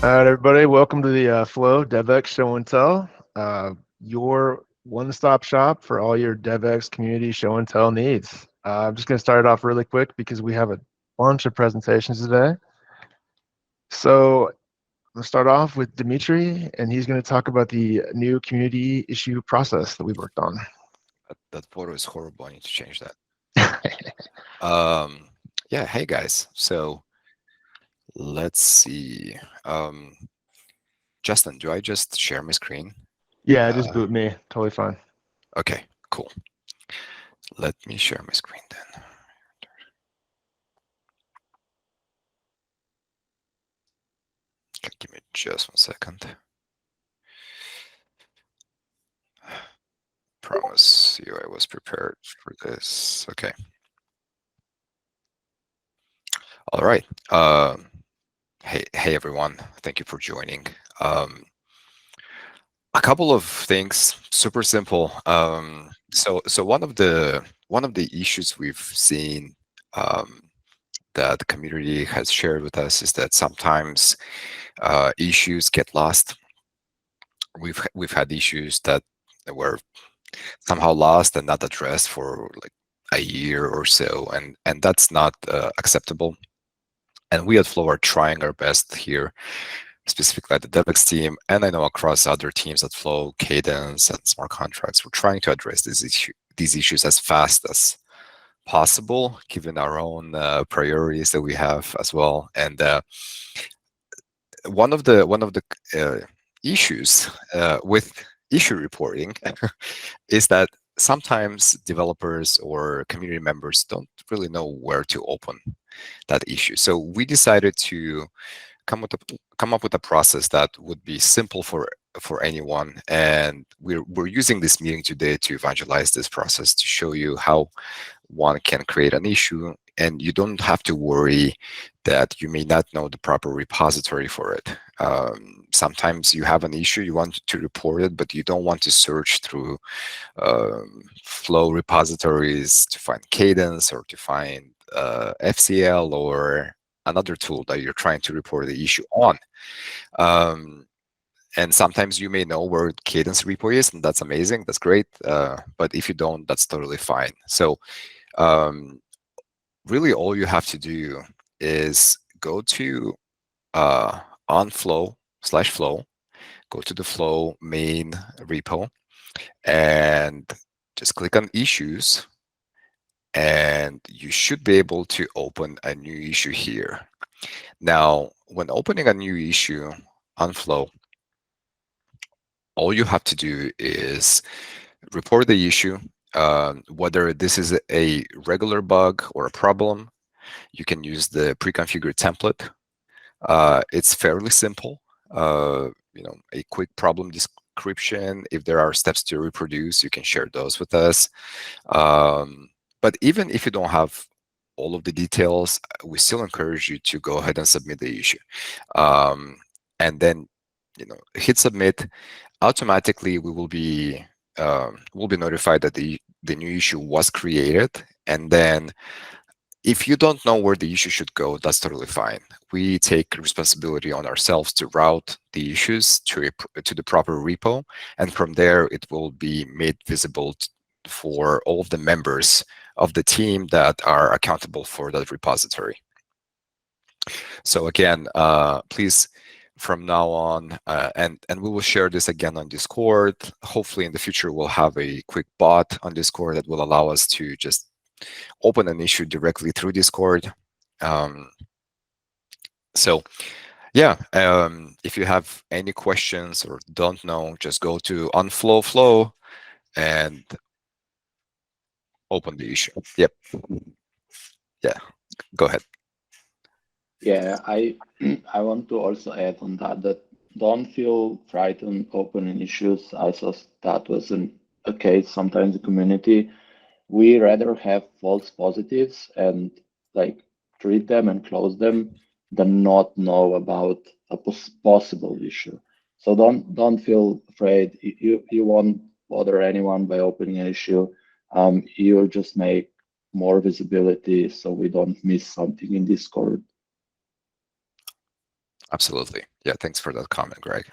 All right, everybody, welcome to the Flow DevX Show and Tell, your one-stop shop for all your DevX community show and tell needs. I'm just going to start it off really quick because we have a bunch of presentations today. So I'm going to start off with Dimitri, and he's going to talk about the new community issue process that we worked on. That photo is horrible. I need to change that. Um, yeah, hey guys. So let's see. Um, Justin, do I just share my screen? Yeah, just Uh, boot me. Totally fine. okay, cool. Let me share my screen then. Okay, give me just 1 second. Promise you I was prepared for this. Okay. All right. Hey everyone. Thank you for joining. Um, a couple of things, super simple. So one of the issues we've seen um, that the community has shared with us is that sometimes issues get lost. We've had issues that were somehow lost and not addressed for like a year or so, and that's not acceptable. And we at Flow are trying our best here, specifically at the DevX team, and I know across other teams at Flow, Cadence, and Smart Contracts, we're trying to address these issues as fast as possible, given our own priorities that we have as well. And one of the issues with issue reporting is that sometimes developers or community members don't really know where to open that issue. So we decided to come up with a process that would be simple for anyone, and we're using this meeting today to evangelize this process to show you how one can create an issue, and you don't have to worry that you may not know the proper repository for it. Sometimes you have an issue, you want to report it, but you don't want to search through Flow repositories to find Cadence or to find FCL or another tool that you're trying to report the issue on. Um, and sometimes you may know where Cadence repo is, and that's amazing, that's great. But if you don't, that's totally fine. So um, really all you have to do is go to onflow/flow, go to the Flow main repo, and just click on issues, and you should be able to open a new issue here. Now, when opening a new issue on Flow, all you have to do is report the issue, whether this is a regular bug or a problem. You can use the pre-configured template. It's fairly simple. A quick problem description. If there are steps to reproduce, you can share those with us. But even if you don't have all of the details, we still encourage you to go ahead and submit the issue. And then, hit submit. Automatically, we'll be notified that the new issue was created. And then if you don't know where the issue should go, that's totally fine. We take responsibility on ourselves to route the issues to the proper repo, and from there it will be made visible for all of the members of the team that are accountable for that repository. So again, please, from now on, and we will share this again on Discord. Hopefully in the future we'll have a quick bot on Discord that will allow us to just open an issue directly through Discord. Um, so yeah, if you have any questions or don't know, just go to Flow and open the issue. Yep. Yeah. Go ahead. Yeah, I I want to also add on that don't feel frightened opening issues. I saw that was a case sometimes in the community. We rather have false positives and like treat them and close them than not know about a possible issue. So don't feel afraid. You won't bother anyone by opening an issue. You'll just make more visibility so we don't miss something in Discord. Absolutely. Yeah, thanks for that comment, Greg.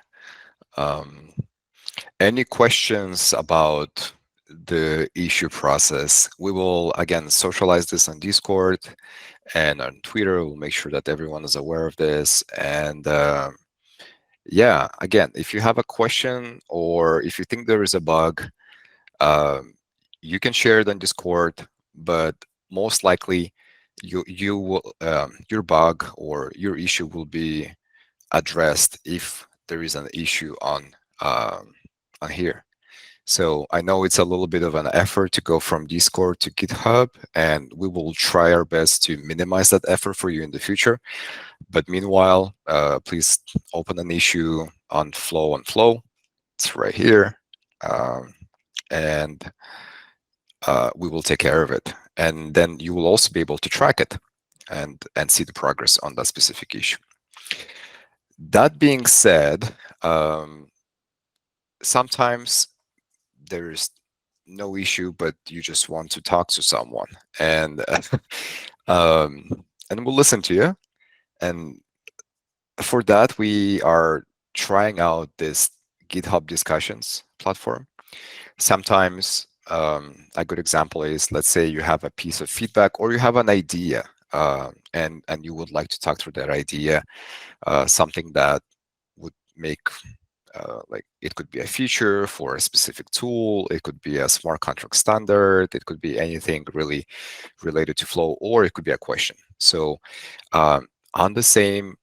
Any questions about the issue process? We will, again, socialize this on Discord and on Twitter. We'll make sure that everyone is aware of this. And yeah, again, if you have a question or if you think there is a bug, um, you can share it on Discord, but most likely you will your bug or your issue will be addressed if there is an issue on here. So I know it's a little bit of an effort to go from Discord to GitHub, and we will try our best to minimize that effort for you in the future. But meanwhile, please open an issue on Flow. It's right here, and we will take care of it. And then you will also be able to track it and see the progress on that specific issue. That being said, sometimes there's no issue, but you just want to talk to someone, and we'll listen to you. And for that, we are trying out this GitHub discussions platform. Sometimes a good example is, let's say you have a piece of feedback or you have an idea, and you would like to talk through that idea, something that would make like it could be a feature for a specific tool, it could be a smart contract standard, it could be anything really related to Flow, or it could be a question. So on the same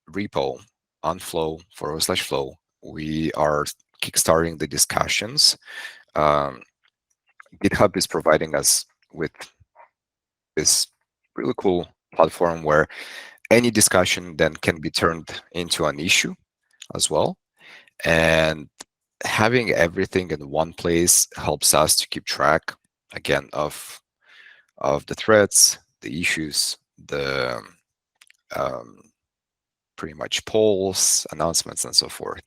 repo on Flow/Flow, we are kickstarting the discussions. GitHub is providing us with this really cool platform where any discussion then can be turned into an issue as well. And having everything in one place helps us to keep track, again, of the threads, the issues, the pretty much polls, announcements, and so forth.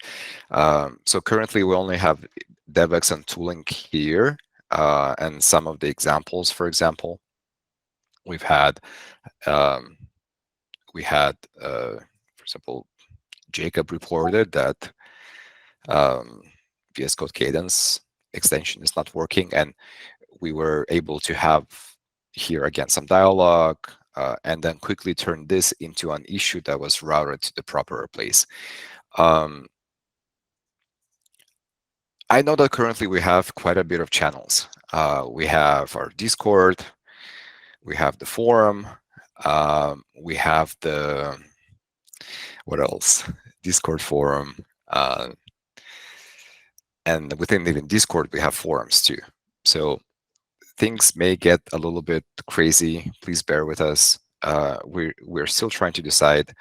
So currently we only have DevX and tooling here, and some of the examples. For example, we've had, for example, Jacob reported that VS Code Cadence extension is not working, and we were able to have here again some dialogue, and then quickly turn this into an issue that was routed to the proper place. I know that currently we have quite a bit of channels. We have our Discord, we have the forum, we have the, what else? Discord forum, and within even Discord, we have forums too. So things may get a little bit crazy. Please bear with us. We're still trying to decide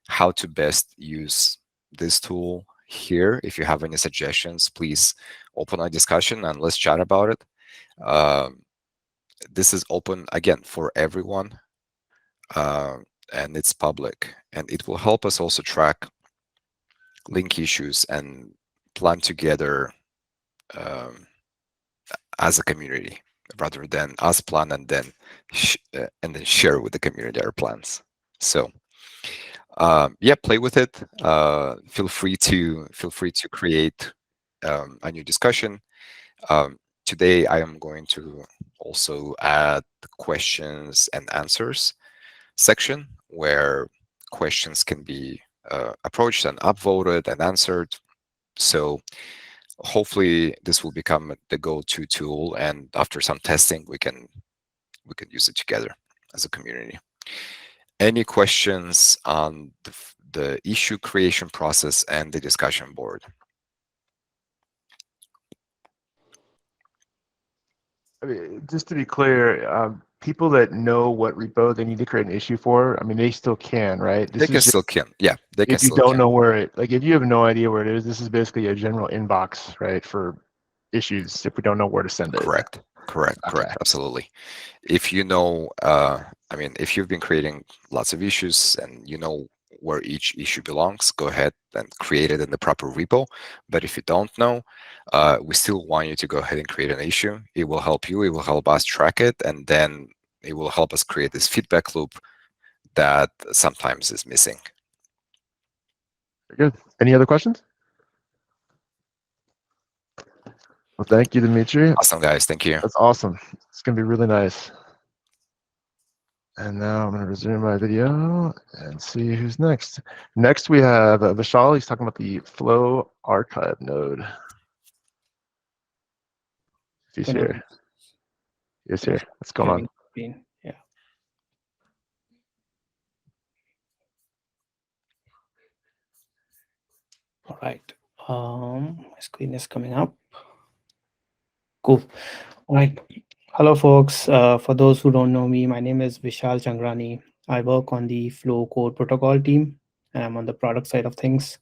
how to best use this tool here. If you have any suggestions, please open a discussion and let's chat about it. This is open, again, for everyone, and it's public. And it will help us also track link issues and plan together as a community, rather than us plan and then share with the community our plans. So yeah, play with it. Feel free to create a new discussion. Today I am going to also add the questions and answers section, where questions can be approached and upvoted and answered. So hopefully this will become the go-to tool, and after some testing we can use it together as a community. Any questions on the issue creation process and the discussion board? I mean, just to be clear, people that know what repo they need to create an issue for, I mean, they still can, right? They can still can. Yeah, they can if you still don't can. know where it, like if you have no idea where it is, this is basically a general inbox, right, for issues if we don't know where to send it. Correct. Correct. Okay. Correct. Absolutely. If you know, I mean, if you've been creating lots of issues and you know where each issue belongs, go ahead and create it in the proper repo. But if you don't know, we still want you to go ahead and create an issue. It will help you. It will help us track it, and then it will help us create this feedback loop that sometimes is missing. Good. Any other questions? Well, thank you, Dimitri. Awesome, guys. Thank you. That's awesome. It's going to be really nice. And now I'm going to resume my video and see who's next. Next, we have Vishal. He's talking about the Flow archive node. He's here. He's here. What's going on? Yeah. All right. My screen is coming up. Cool. All right. Hello, folks. For those who don't know me, my name is Vishal Changrani. I work on the Flow Core Protocol team, and I'm on the product side of things.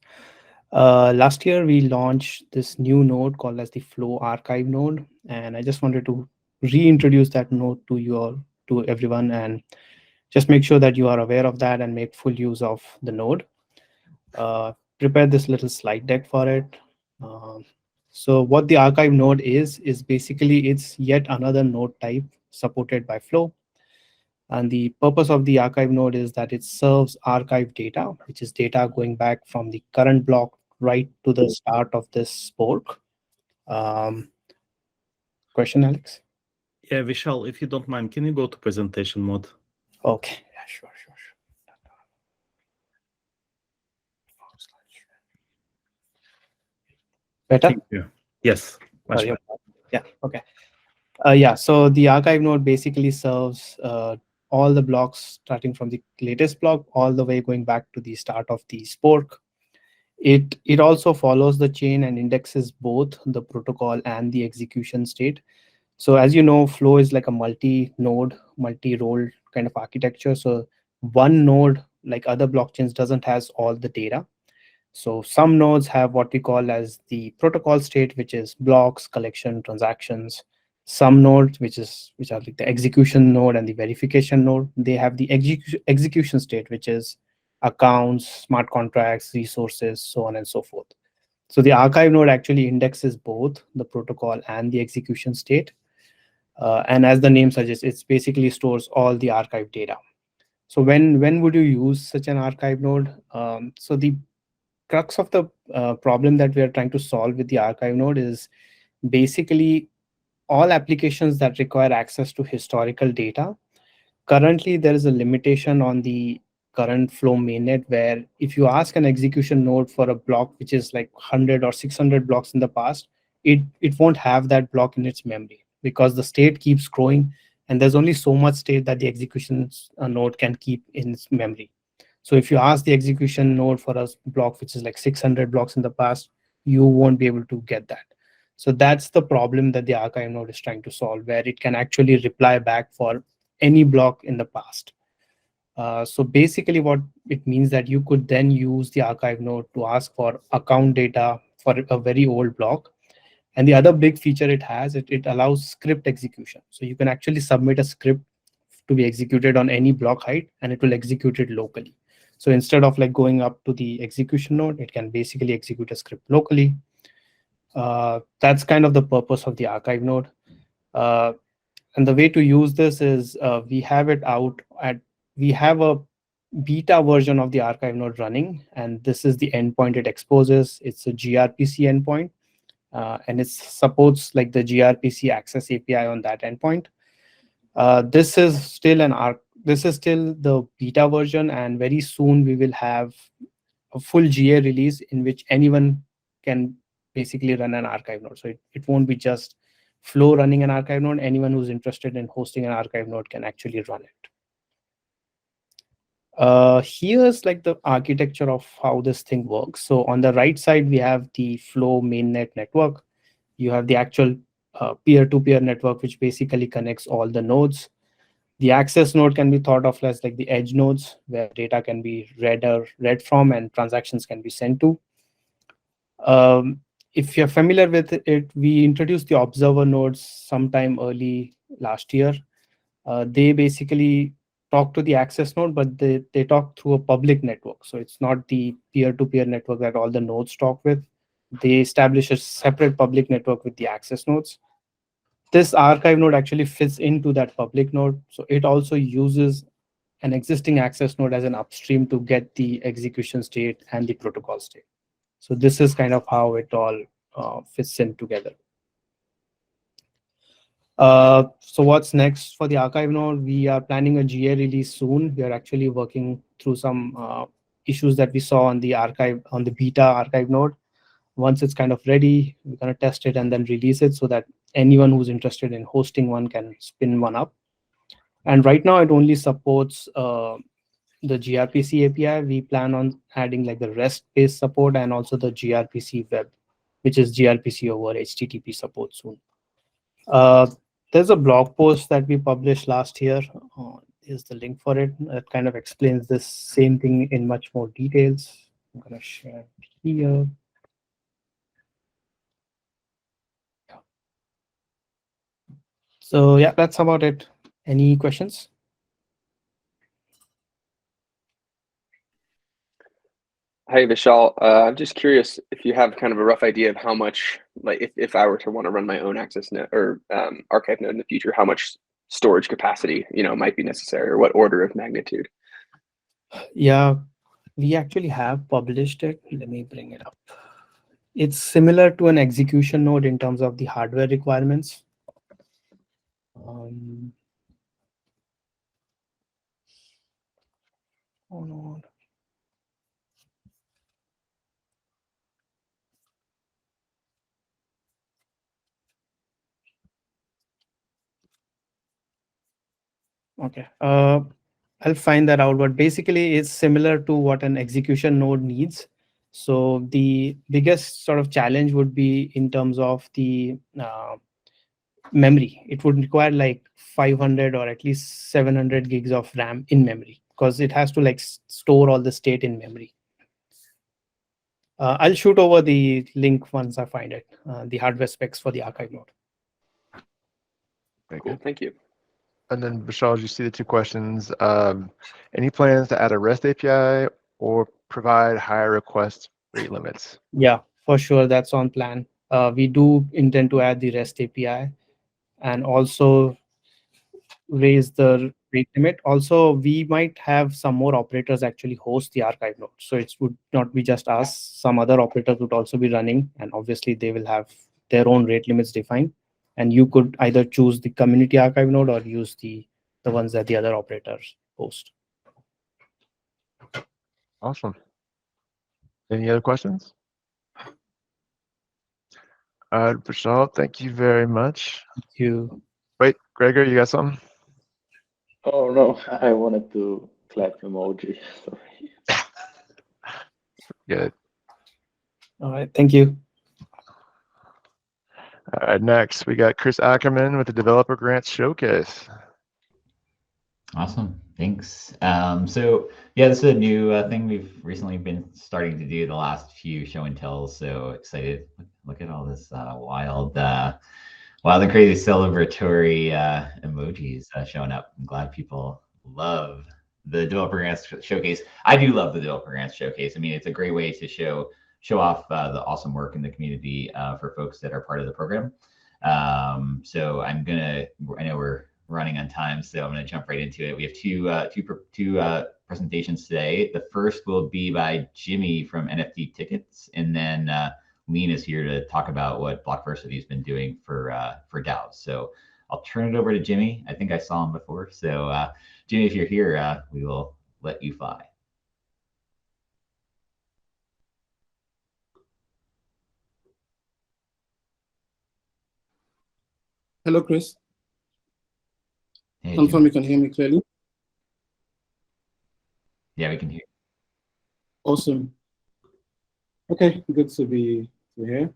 Last year, we launched this new node called as the Flow Archive node, and I just wanted to reintroduce that node to everyone, and just make sure that you are aware of that and make full use of the node. Prepare this little slide deck for it. So what the archive node is basically it's yet another node type supported by Flow. And the purpose of the archive node is that it serves archive data, which is data going back from the current block right to the start of this fork. Question, Alex? Yeah, Vishal, if you don't mind, can you go to presentation mode? Okay, yeah, sure. Better? Thank you. Yes, much Sorry. better. Yeah, okay. Yeah, so the archive node basically serves all the blocks starting from the latest block all the way going back to the start of the fork. It also follows the chain and indexes both the protocol and the execution state. So as you know, Flow is like a multi-node, multi-role kind of architecture. So one node, like other blockchains, doesn't has all the data. So some nodes have what we call as the protocol state, which is blocks, collection, transactions. Some nodes, which are like the execution node and the verification node, they have the execution state, which is accounts, smart contracts, resources, so on and so forth. So the archive node actually indexes both the protocol and the execution state. And as the name suggests, it basically stores all the archive data. So when would you use such an archive node? So the crux of the problem that we are trying to solve with the archive node is basically all applications that require access to historical data. Currently, there is a limitation on the current Flow mainnet where if you ask an execution node for a block which is like 100 or 600 blocks in the past, it won't have that block in its memory because the state keeps growing and there's only so much state that the execution node can keep in its memory. So if you ask the execution node for a block which is like 600 blocks in the past, you won't be able to get that. So that's the problem that the archive node is trying to solve, where it can actually reply back for any block in the past. So basically what it means that you could then use the archive node to ask for account data for a very old block. And the other big feature it has, it allows script execution. So you can actually submit a script to be executed on any block height and it will execute it locally. So instead of like going up to the execution node, it can basically execute a script locally. That's kind of the purpose of the archive node. And the way to use this is we have a beta version of the archive node running, and this is the endpoint it exposes. It's a gRPC endpoint, and it supports like the gRPC access API on that endpoint. This is still the beta version, and very soon we will have a full GA release in which anyone can basically run an archive node. So it won't be just Flow running an archive node. Anyone who's interested in hosting an archive node can actually run it. Here's like the architecture of how this thing works. So on the right side, we have the Flow mainnet network. You have the actual peer-to-peer network, which basically connects all the nodes. The access node can be thought of as like the edge nodes, where data can be read from and transactions can be sent to. If you're familiar with it, we introduced the observer nodes sometime early last year. They basically talk to the access node, but they talk through a public network. So it's not the peer-to-peer network that all the nodes talk with. They establish a separate public network with the access nodes. This archive node actually fits into that public node. So it also uses an existing access node as an upstream to get the execution state and the protocol state. So this is kind of how it all fits in together. So what's next for the archive node? We are planning a GA release soon. We are actually working through some issues that we saw on the archive, on the beta archive node. Once it's kind of ready, we're going to test it and then release it so that anyone who's interested in hosting one can spin one up. And right now it only supports the gRPC API. We plan on adding like the REST-based support and also the gRPC web, which is gRPC over HTTP support soon. There's a blog post that we published last year. Here's the link for it. That kind of explains this same thing in much more details. I'm going to share it here. So yeah, that's about it. Any questions? Hey, Vishal, I'm just curious if you have kind of a rough idea of how much, like if I were to want to run my own access node or archive node in the future, how much storage capacity, might be necessary, or what order of magnitude? Yeah, we actually have published it. Let me bring it up. It's similar to an execution node in terms of the hardware requirements. Oh no. Okay, I'll find that out, but basically it's similar to what an execution node needs. So the biggest sort of challenge would be in terms of the memory. It would require like 500 or at least 700 gigs of RAM in memory because it has to like store all the state in memory. I'll shoot over the link once I find it, the hardware specs for the archive node. Very Cool, good. thank you. And then Vishal, you see the two questions. Any plans to add a REST API or provide higher request rate limits? Yeah, for sure, that's on plan. We do intend to add the REST API and also raise the rate limit. Also, we might have some more operators actually host the archive node. So it would not be just us. Some other operators would also be running, and obviously they will have their own rate limits defined. And you could either choose the community archive node or use the ones that the other operators host. Awesome. Any other questions? Vishal, thank you very much. Thank you. Wait, Gregor, you got something? Oh no, I wanted to clap emoji. Sorry. Good. All right, thank you. All right, next we got Chris Ackerman with the Developer Grants Showcase. Awesome, thanks. So yeah, this is a new thing we've recently been starting to do the last few show and tells. So excited! Look at all this wild and crazy celebratory emojis showing up. I'm glad people love the Developer Grants Showcase. I do love the Developer Grants Showcase. I mean, it's a great way to show off the awesome work in the community for folks that are part of the program. So I know we're running on time, so I'm going to jump right into it. We have two presentations today. The first will be by Jimmy from NFTikets, and then Lean is here to talk about what BlockVeristy has been doing for DAOs. So I'll turn it over to Jimmy. I think I saw him before. So Jimmy, if you're here, we will let you fly. Hello, Chris. Hey, Confirm Jimmy. you can hear me clearly. Yeah, we can hear. Awesome. Okay, good to be here.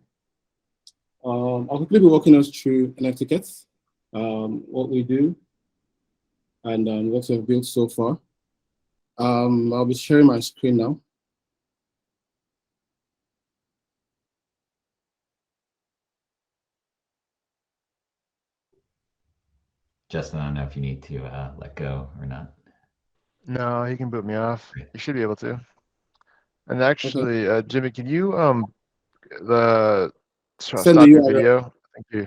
I'll quickly be walking us through NFTikets, what we do, and what we've built so far. I'll be sharing my screen now. Justin, I don't know if you need to let go or not. No, he can boot me off. You should be able to. And actually, Jimmy, can you stop Send the your URL. video? Thank you.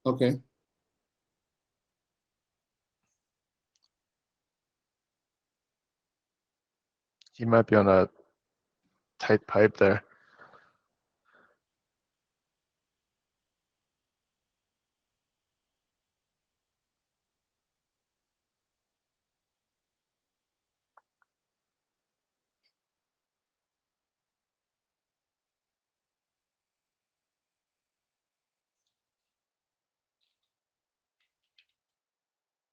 Okay. You might be on a tight pipe there.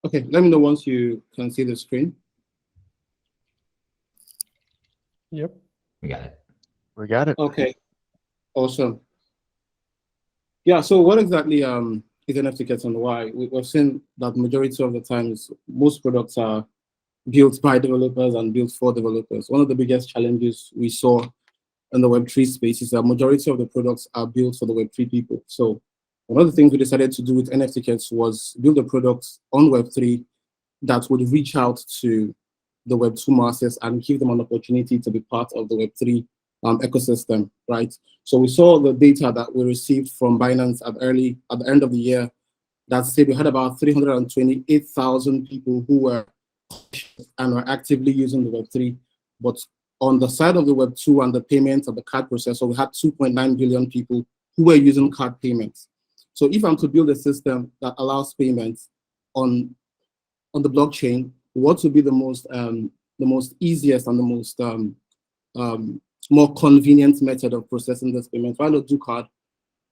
Okay, let me know once you can see the screen. Yep. We got it. We got it. Okay, awesome. Yeah, so what exactly is NFTikets and why? We've seen that majority of the times, most products are built by developers and built for developers. One of the biggest challenges we saw in the Web3 space is that majority of the products are built for the Web3 people. So one of the things we decided to do with NFTikets was build a product on Web3 that would reach out to the Web2 masses and give them an opportunity to be part of the Web3 ecosystem, right? So we saw the data that we received from Binance at the end of the year that said we had about 328,000 people who were and are actively using the Web3. But on the side of the Web2 and the payments of the card processor, we had 2.9 billion people who were using card payments. So if I'm to build a system that allows payments on the blockchain, what would be the most easiest and the most more convenient method of processing this payment? Why not do card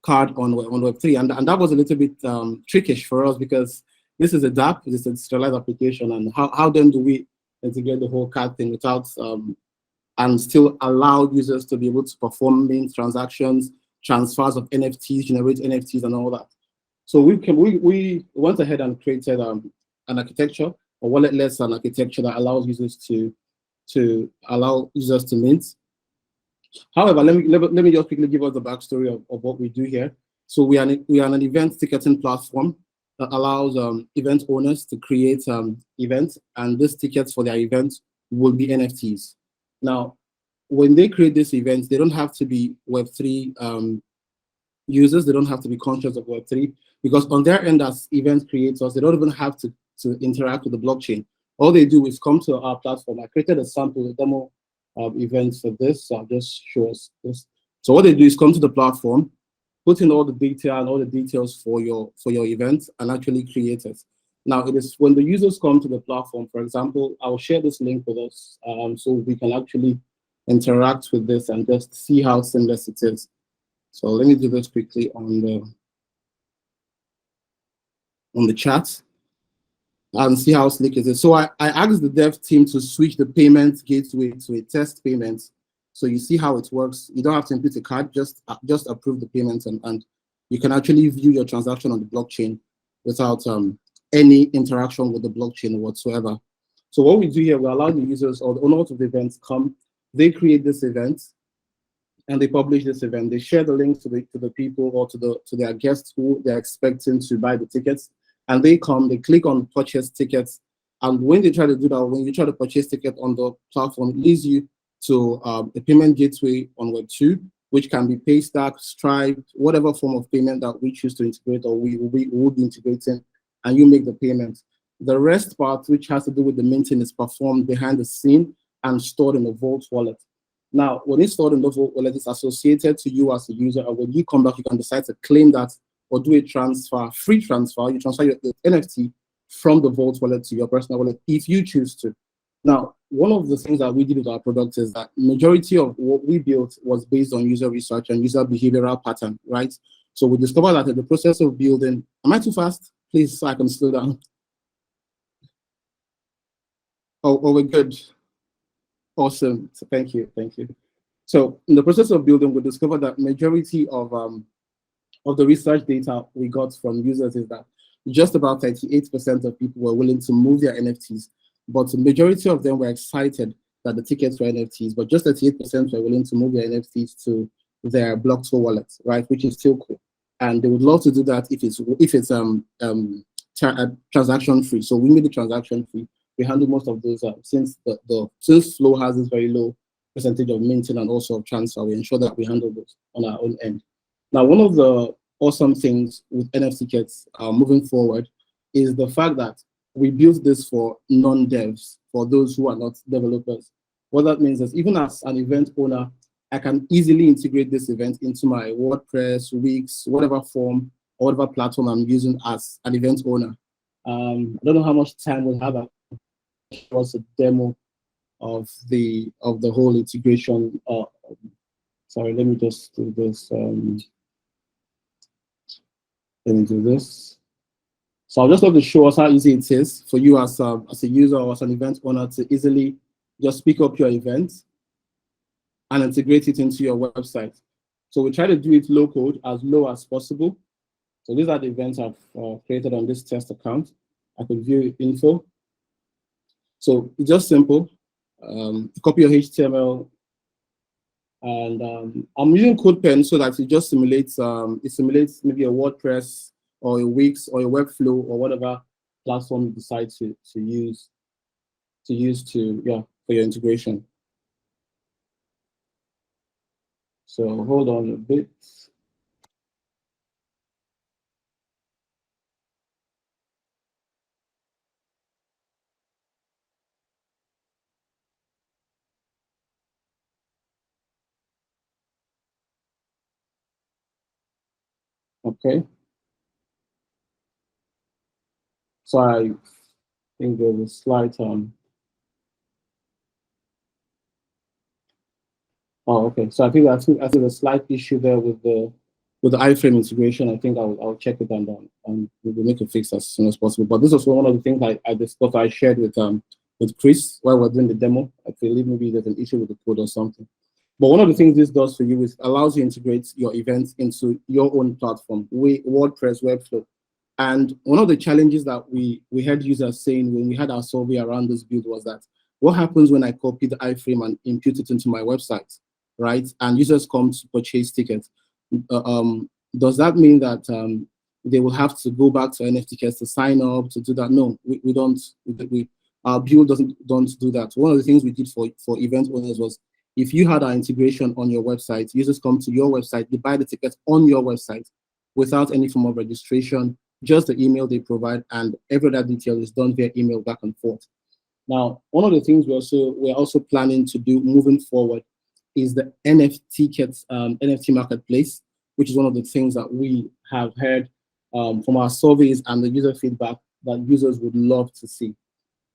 on Web3? And that was a little bit trickish for us because this is a DApp, this is a centralized application, and how then do we integrate the whole card thing without and still allow users to be able to perform main transactions, transfers of NFTs, generate NFTs, and all that. So we went ahead and created an architecture, a walletless an architecture that allows users to allow users to mint. However, let me just quickly give us the backstory of what we do here. So we are an event ticketing platform that allows event owners to create events, and these tickets for their events will be NFTs. Now, when they create these events, they don't have to be Web3 users. They don't have to be conscious of Web3 because on their end as event creators, they don't even have to interact with the blockchain. All they do is come to our platform. I created a sample, a demo events for this. So I'll just show us this. So what they do is come to the platform, put in all the data and all the details for your event, and actually create it. Now, it is when the users come to the platform, for example, I'll share this link with us so we can actually interact with this and just see how seamless it is. So let me do this quickly on the chat and see how slick it is. So I asked the dev team to switch the payment gateway to a test payment. So you see how it works. You don't have to input a card, just approve the payments, and you can actually view your transaction on the blockchain without any interaction with the blockchain whatsoever. So what we do here, we allow the users or the owners of the events come, they create this event, and they publish this event. They share the links to the people or to their guests who they're expecting to buy the tickets, and they come, they click on purchase tickets, and when they try to do that, when you try to purchase ticket on the platform, it leads you to a payment gateway on Web2, which can be Paystack, Stripe, whatever form of payment that we choose to integrate or we will be integrating, and you make the payment. The rest part, which has to do with the minting, is performed behind the scene and stored in the Vault wallet. Now, when it's stored in the Vault wallet, it's associated to you as a user, and when you come back, you can decide to claim that or do a transfer, free transfer. You transfer your NFT from the Vault wallet to your personal wallet if you choose to. Now, one of the things that we did with our product is that majority of what we built was based on user research and user behavioral pattern, right? So we discovered that in the process of building, am I too fast? Please, so I can slow down. Oh, we're good. Awesome. So thank you. So in the process of building, we discovered that majority of the research data we got from users is that just about 38% of people were willing to move their NFTs, but the majority of them were excited that the tickets were NFTs, but just 38% were willing to move their NFTs to their BlockVeristy wallet, right? Which is still cool. And they would love to do that if it's transaction free. So we made it transaction free. We handle most of those since since Flow has this very low percentage of minting and also of transfer. We ensure that we handle those on our own end. Now, one of the awesome things with NFTikets moving forward is the fact that we built this for non-devs, for those who are not developers. What that means is even as an event owner, I can easily integrate this event into my WordPress, Wix, whatever form or whatever platform I'm using as an event owner. I don't know how much time we'll have. It was a demo of the whole integration. Sorry, let me just do this. Let me do this. So I'll just love to show us how easy it is for you as a user or as an event owner to easily just pick up your event and integrate it into your website. So we try to do it low code, as low as possible. So these are the events I've created on this test account. I could view info. So it's just simple. Copy your HTML, and I'm using CodePen so that it just simulates maybe a WordPress or a Wix or a Webflow or whatever platform you decide to use for your integration. So hold on a bit. Okay. So I think there's a slide on. Oh, okay. So I think there's a slight issue there with the iframe integration. I think I'll check it and we'll make a fix as soon as possible. But this was one of the things I discussed. I shared with Chris while we're doing the demo. I believe maybe there's an issue with the code or something. But one of the things this does for you is allows you to integrate your events into your own platform, WordPress, Webflow. And one of the challenges that we had users saying when we had our survey around this build was that what happens when I copy the iframe and impute it into my website, right? And users come to purchase tickets. Does that mean that they will have to go back to NFTikets to sign up to do that? No, we don't. Our build don't do that. One of the things we did for event owners was if you had our integration on your website, users come to your website, they buy the tickets on your website without any form of registration, just the email they provide, and every other detail is done via email back and forth. Now, one of the things we're also planning to do moving forward is the NFTikets NFT marketplace, which is one of the things that we have heard from our surveys and the user feedback that users would love to see.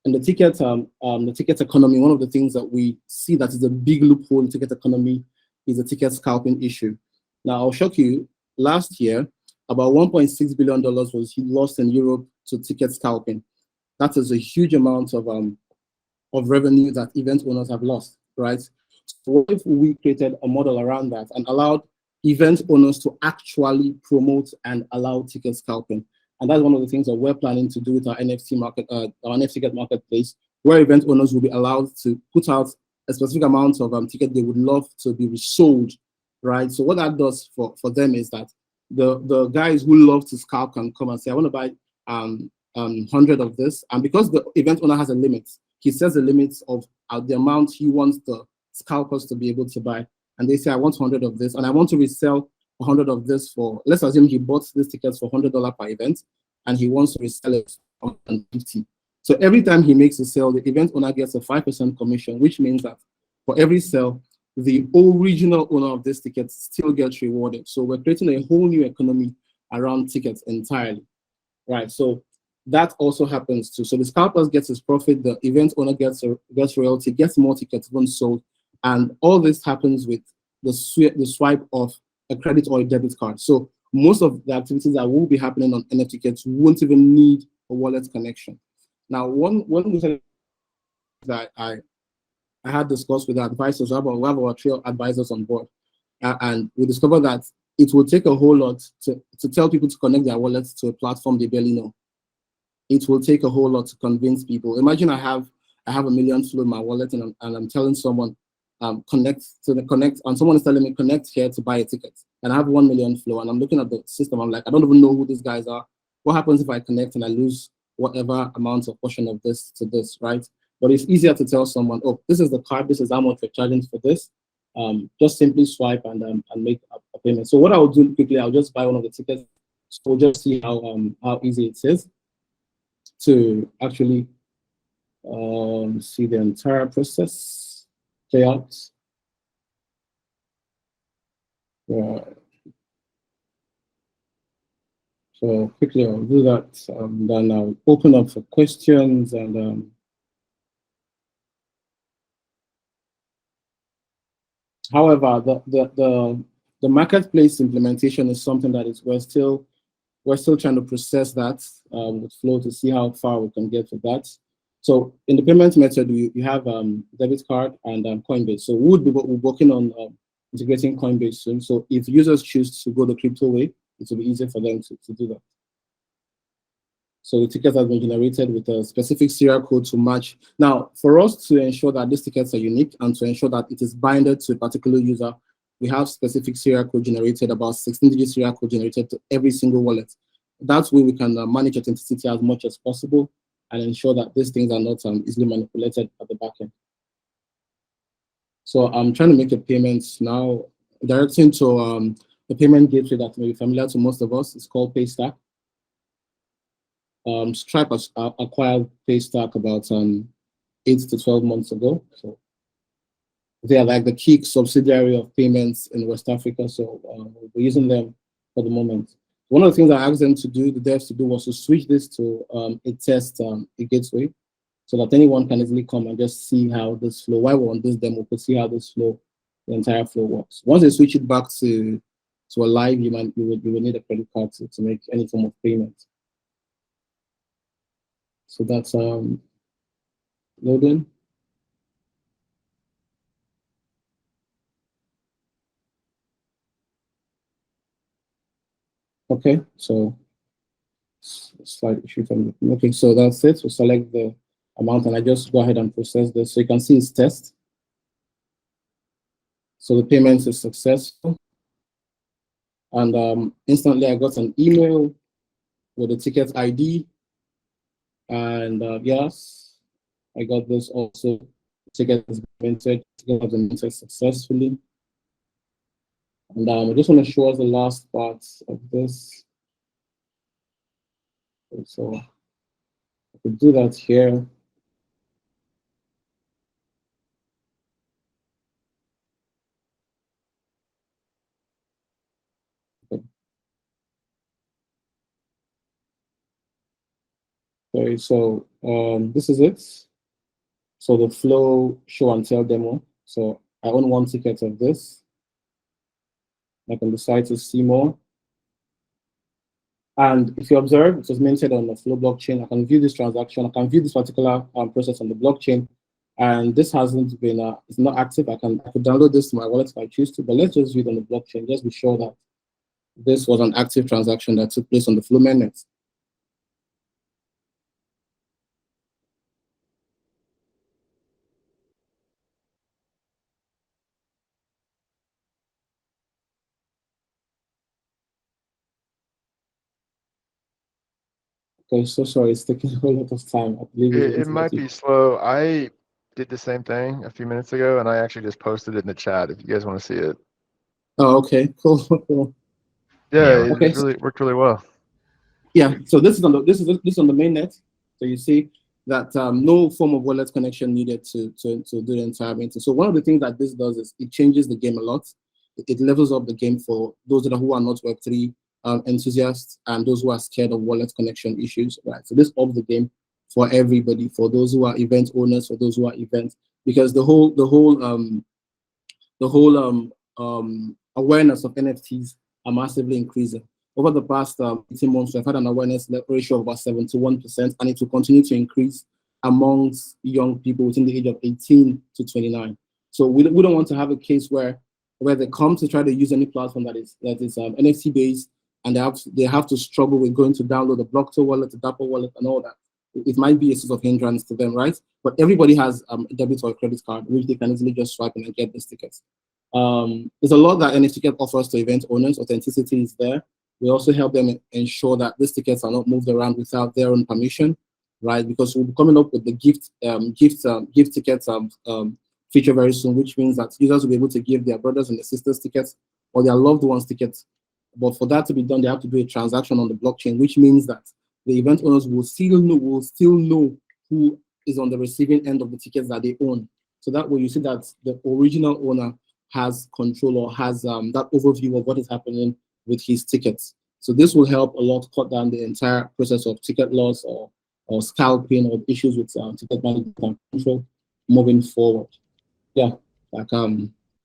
And the ticket economy, one of the things that we see that is a big loophole in ticket economy is the ticket scalping issue. Now, I'll shock you, last year, about $1.6 billion was lost in Europe to ticket scalping. That is a huge amount of revenue that event owners have lost, right? So if we created a model around that and allowed event owners to actually promote and allow ticket scalping, and that's one of the things that we're planning to do with our NFTicket marketplace, where event owners will be allowed to put out a specific amount of tickets they would love to be resold, right? So what that does for them is that the guys who love to scalp can come and say, I want to buy 100 of this, and because the event owner has a limit, he sets the limits of the amount he wants the scalpers to be able to buy, and they say, I want 100 of this, and I want to resell 100 of this for, let's assume he bought these tickets for $100 per event, and he wants to resell it for $150. So every time he makes a sale, the event owner gets a 5% commission, which means that for every sale, the original owner of this ticket still gets rewarded. So we're creating a whole new economy around tickets entirely, right? So that also happens too. So the scalpers gets his profit, the event owner gets royalty, gets more tickets once sold, and all this happens with the swipe of a credit or a debit card. So most of the activities that will be happening on NFTikets won't even need a wallet connection. Now, one that I had discussed with the advisors, we have our trail advisors on board, and we discovered that it will take a whole lot to tell people to connect their wallets to a platform they barely know. It will take a whole lot to convince people. Imagine I have $1 million flow in my wallet, and I'm telling someone connect, and someone is telling me connect here to buy a ticket, and I have 1 million flow, and I'm looking at the system. I'm like, I don't even know who these guys are. What happens if I connect and I lose whatever amount of portion of this to this, right? But it's easier to tell someone, oh, this is the card, this is how much you're charging for this. Just simply swipe and make a payment. So what I'll do quickly, I'll just buy one of the tickets. So we'll just see how easy it is to actually see the entire process. payouts. Yeah. So quickly I'll do that. Then I'll open up for questions and however, the marketplace implementation is something that is we're still trying to process that with Flow to see how far we can get with that. So in the payment method, we have debit card and Coinbase. So we're working on integrating Coinbase soon. So if users choose to go the crypto way, it will be easier for them to do that. So the tickets have been generated with a specific serial code to match. Now, for us to ensure that these tickets are unique and to ensure that it is binded to a particular user, we have specific serial code generated, about 16-digit serial code generated to every single wallet. That way we can manage authenticity as much as possible and ensure that these things are not easily manipulated at the back end. So I'm trying to make a payment now, directing to the payment gateway that may be familiar to most of us. It's called Paystack. Stripe has acquired Paystack about 8 to 12 months ago. So they are like the key subsidiary of payments in West Africa. So we're using them for the moment. One of the things I asked them to do, the devs to do, was to switch this to a test, a gateway, so that anyone can easily come and just see how this flow. While we're on this demo, we could see how this flow, the entire flow works. Once they switch it back to a live, you will need a credit card to make any form of payment. So that's loading. Okay, so slight issue from okay, so that's it. So select the amount and I just go ahead and process this. So you can see it's test. So the payment is successful. And instantly I got an email with the ticket ID. And yes, I got this also. The ticket has been minted. The ticket has been minted successfully. And I just want to show us the last part of this. Okay, so I could do that here. Okay, so this is it. So the flow show and tell demo. So I own one ticket of this. I can decide to see more. And if you observe, it was minted on the Flow blockchain. I can view this transaction. I can view this particular process on the blockchain. And this hasn't been, it's not active. I could download this to my wallet if I choose to, but let's just view it on the blockchain. Just be sure that this was an active transaction that took place on the Flow mainnet. Okay, so sorry, it's taking a whole lot of time. I believe it might be slow. I did the same thing a few minutes ago, and I actually just posted it in the chat if you guys want to see it. Oh, okay, cool. Cool. Yeah, Yeah, it really worked really well. Yeah, so this is on the on the mainnet. So you see that no form of wallet connection needed to do the entire maintenance. So one of the things that this does is it changes the game a lot. It levels up the game for those who are not Web3 enthusiasts and those who are scared of wallet connection issues, right? So this ups the game for everybody, for those who are event owners, for those who are events, because the whole awareness of NFTs are massively increasing. Over the past 18 months, we've had an awareness ratio of about 71%, and it will continue to increase amongst young people within the age of 18 to 29. So we don't want to have a case where they come to try to use any platform that is NFT based, and they have to struggle with going to download the Blockto wallet, the Dapper wallet, and all that. It might be a sort of hindrance to them, right? But everybody has a debit or a credit card, which they can easily just swipe in and get these tickets. There's a lot that NFTikets offers to event owners. Authenticity is there. We also help them ensure that these tickets are not moved around without their own permission, right? Because we'll be coming up with the gift tickets feature very soon, which means that users will be able to give their brothers and their sisters tickets or their loved ones tickets. But for that to be done, they have to do a transaction on the blockchain, which means that the event owners will still know who is on the receiving end of the tickets that they own. So that way you see that the original owner has control or has that overview of what is happening with his tickets. So this will help a lot cut down the entire process of ticket loss or scalping or issues with ticket management control moving forward. Yeah, like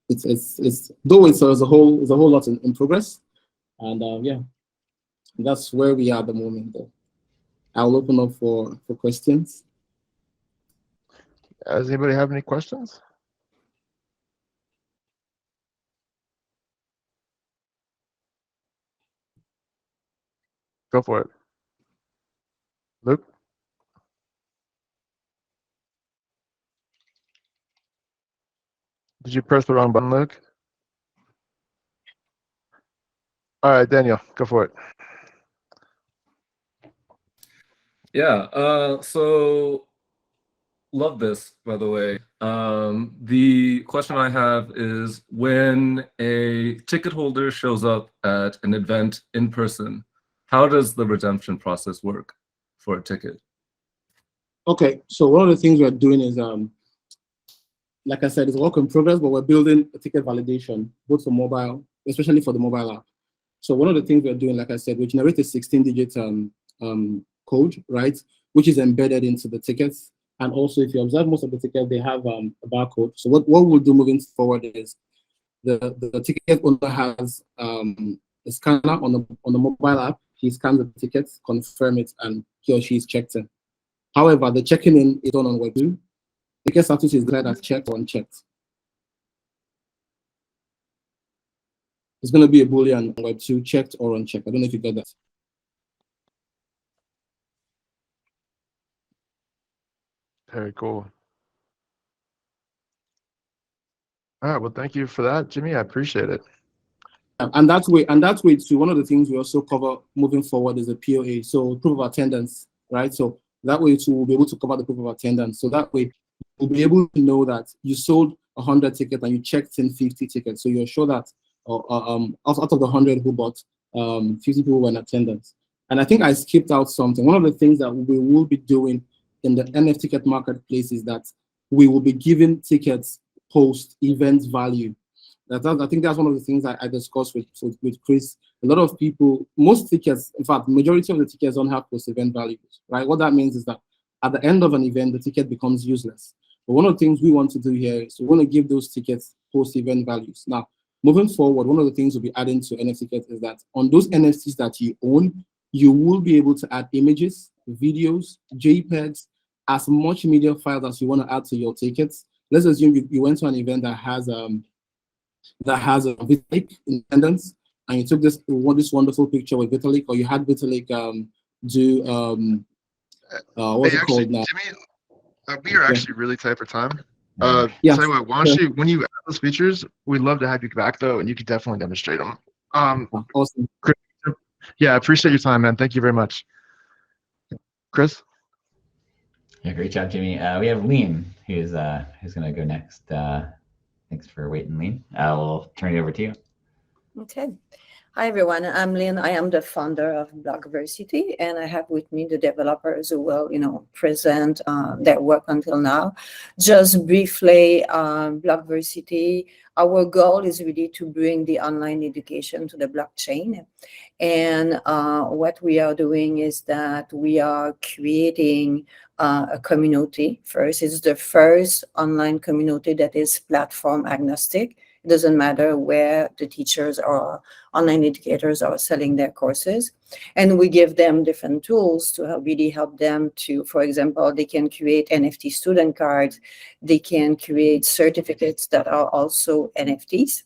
it's though it's a whole lot in progress, and yeah, that's where we are at the moment. Though I'll open up for questions. Does anybody have any questions? Go for it. Luke? Did you press the wrong button, Luke? All right, Daniel, go for it. Yeah, so love this, by the way. The question I have is, when a ticket holder shows up at an event in person, how does the redemption process work for a ticket? Okay, so one of the things we're doing is, like I said, it's a work in progress, but we're building a ticket validation, both for mobile, especially for the mobile app. So one of the things we're doing, like I said, we generate a 16-digit code, right, which is embedded into the tickets. And also, if you observe most of the tickets, they have a barcode. So what we'll do moving forward is the ticket owner has a scanner on the mobile app. He scans the tickets, confirm it, and he or she is checked in. However, the checking in is done on Web 2. Ticket status is declared as checked or unchecked. It's going to be a Boolean on Web 2, checked or unchecked. I don't know if you got that. Very cool. All right, well, thank you for that, Jimmy. I appreciate it. And that way too, one of the things we also cover moving forward is the POA, so proof of attendance, right? So that way too, we'll be able to cover the proof of attendance. So that way we'll be able to know that you sold 100 tickets and you checked in 50 tickets. So you're sure that out of the 100 who bought, 50 people were in attendance. And I think I skipped out something. One of the things that we will be doing in the NFTicket marketplace is that we will be giving tickets post-event value. I think that's one of the things I discussed with Chris. A lot of people, most tickets, in fact, majority of the tickets don't have post-event values, right? What that means is that at the end of an event, the ticket becomes useless. But one of the things we want to do here is we want to give those tickets post-event values. Now, moving forward, one of the things we'll be adding to NFTicket is that on those NFTs that you own, you will be able to add images, videos, JPEGs, as much media files as you want to add to your tickets. Let's assume you went to an event that has a Vitalik in attendance, and you took this wonderful picture with Vitalik, or you had Vitalik do what's it called now? Jimmy, we are actually really tight for time. Yeah. Tell you what, why don't you, when you add those features, we'd love to have you back though, and you could definitely demonstrate them. Awesome. Chris, yeah, I appreciate your time, man. Thank you very much. Chris? Yeah, great job, Jimmy. We have Lean, who's going to go next. Thanks for waiting, Lean. I'll turn it over to you. Okay. Hi, everyone. I'm Lynn. I am the founder of BlockVeristy, and I have with me the developers who will, present their work until now. Just briefly, BlockVeristy, our goal is really to bring the online education to the blockchain. And what we are doing is that we are creating a community. First, it's the first online community that is platform agnostic. It doesn't matter where the teachers or online educators are selling their courses. And we give them different tools to really help them to, for example, they can create NFT student cards. They can create certificates that are also NFTs.